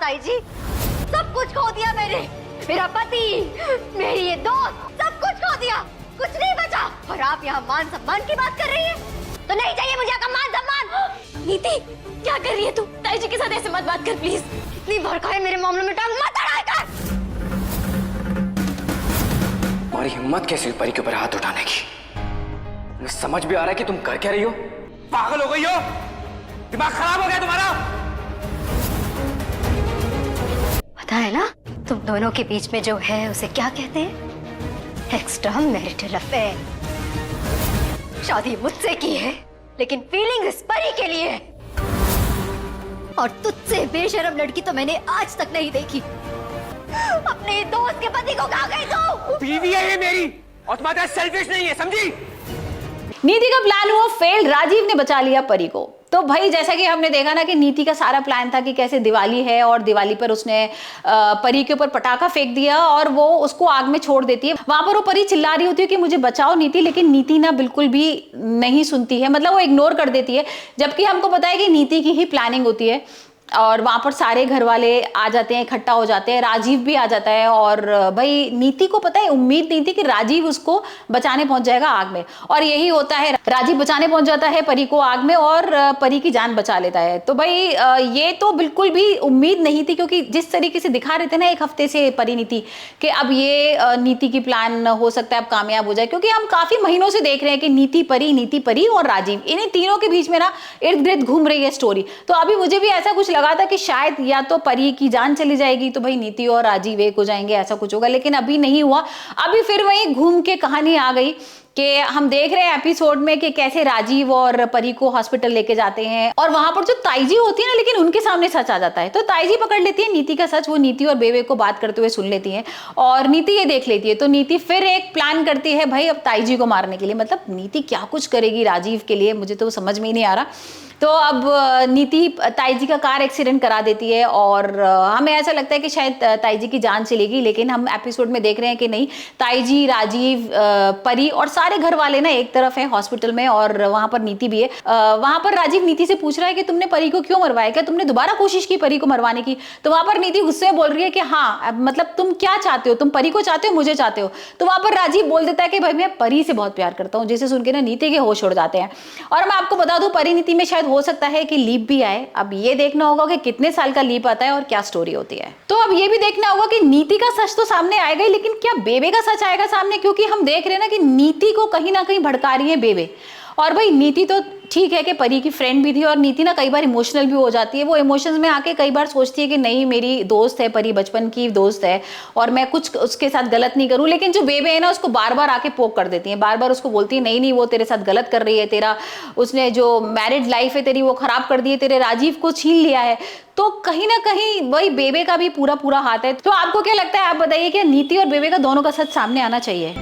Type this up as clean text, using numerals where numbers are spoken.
ताई जी, सब कुछ खो दिया मैंने। मेरा पति, मेरी ये दोस्त, सब कुछ खो दिया, कुछ नहीं बचा। और आप यहाँ मान सम्मान की बात कर रही है? तो नहीं चाहिए मुझे आपका मान सम्मान। नीति, क्या कर रही है तू? ताई जी के साथ ऐसे मत बात कर प्लीज। इतनी भड़का है मेरे मामले में, टांग मत अड़ाया कर। तुम्हारी हिम्मत कैसे हुई परी के ऊपर हाथ उठाने की? मुझे समझ भी आ रहा है कि तुम कर क्या रही हो। पागल हो गई हो? दिमाग खराब हो गया तुम्हारा? पता है ना तुम दोनों के बीच में जो है उसे क्या कहते हैं? Extra marital affair. शादी मुझसे की है लेकिन फीलिंग इस परी के लिए है। और तुझसे बेशरम लड़की तो मैंने आज तक नहीं देखी। अपने दोस्त के पति को कहा गई तू? बीवी है ये मेरी, और तुम्हारा सेल्फिश नहीं है, समझी? नीति का प्लान हुआ फेल, राजीव ने बचा लिया परी को। तो भाई जैसा कि हमने देखा ना कि नीति का सारा प्लान था कि कैसे दिवाली है और दिवाली पर उसने परी के ऊपर पटाखा फेंक दिया और वो उसको आग में छोड़ देती है। वहां पर वो परी चिल्ला रही होती है कि मुझे बचाओ नीति, लेकिन नीति ना बिल्कुल भी नहीं सुनती है, मतलब वो इग्नोर कर देती है। जबकि हमको पता है कि नीति की ही प्लानिंग होती है और वहां पर सारे घर वाले आ जाते हैं, इकट्ठा हो जाते हैं, राजीव भी आ जाता है। और भाई नीति को पता है, उम्मीद नहीं थी कि राजीव उसको बचाने पहुंच जाएगा आग में, और यही होता है। राजीव बचाने पहुंच जाता है परी को आग में और परी की जान बचा लेता है। तो भाई ये तो बिल्कुल भी उम्मीद नहीं थी, क्योंकि जिस तरीके से दिखा रहे थे ना एक हफ्ते से परिणीति कि अब ये नीति की प्लान हो सकता है अब कामयाब हो जाए, क्योंकि हम काफी महीनों से देख रहे हैं कि नीति परी और राजीव, इन्हीं तीनों के बीच में ना इर्द गिर्द घूम रही है स्टोरी। तो अभी मुझे भी ऐसा कुछ लगा था कि शायद या तो परी की जान चली जाएगी तो भाई नीति और राजीव एक हो जाएंगे, ऐसा कुछ होगा, लेकिन अभी नहीं हुआ। अभी फिर वही घूम के कहानी आ गई कि हम देख रहे हैं एपिसोड में कि कैसे राजीव और परी को हॉस्पिटल लेके जाते हैं और वहां पर जो ताईजी होती है ना, लेकिन उनके सामने सच आ जाता है। तो ताईजी पकड़ लेती है नीति का सच, वो नीति और बेबे को बात करते हुए सुन लेती है और नीति ये देख लेती है। तो नीति फिर एक प्लान करती है भाई अब ताईजी को मारने के लिए। मतलब नीति क्या कुछ करेगी राजीव के लिए, मुझे तो समझ में ही नहीं आ रहा। तो अब नीति ताईजी का कार एक्सीडेंट करा देती है और हमें ऐसा लगता है कि शायद ताईजी की जान चलेगी, लेकिन हम एपिसोड में देख रहे हैं कि नहीं, ताईजी, राजीव, परी और सारे घर वाले ना एक तरफ है हॉस्पिटल में और वहां पर नीति भी है। वहां पर राजीव नीति से पूछ रहा है कि तुमने परी को क्यों मरवाया, क्या तुमने दोबारा कोशिश की परी को मरवाने की? तो वहां पर नीति गुस्से में बोल रही है कि हाँ, मतलब तुम क्या चाहते हो, तुम परी को चाहते हो, मुझे चाहते हो? तो वहां पर राजीव बोल देता है कि भाई मैं परी से बहुत प्यार करता हूँ, जिसे सुन के ना नीति के होश उड़ जाते हैं। और मैं आपको बता दूं परिणीति में शायद हो सकता है कि लीप भी आए। अब ये देखना होगा कि कितने साल का लीप आता है और क्या स्टोरी होती है। तो अब ये भी देखना होगा कि नीति का सच तो सामने आएगा ही, लेकिन क्या बेबे का सच आएगा सामने? क्योंकि हम देख रहे हैं ना कि नीति को कहीं ना कहीं भड़का रही है बेबे। और भाई नीति तो ठीक है कि परी की फ्रेंड भी थी और नीति ना कई बार इमोशनल भी हो जाती है। वो इमोशंस में आके कई बार सोचती है कि नहीं, मेरी दोस्त है परी, बचपन की दोस्त है और मैं कुछ उसके साथ गलत नहीं करूं। लेकिन जो बेबे है ना उसको बार बार आके पोक कर देती है, बार बार उसको बोलती है नहीं नहीं वो तेरे साथ गलत कर रही है, तेरा उसने जो मैरिड लाइफ है तेरी वो खराब कर दी है, तेरे राजीव को छीन लिया है। तो कहीं ना कहीं वही बेबे का भी पूरा पूरा हाथ है। तो आपको क्या लगता है, आप बताइए, क्या नीति और बेबे का दोनों का सच सामने आना चाहिए?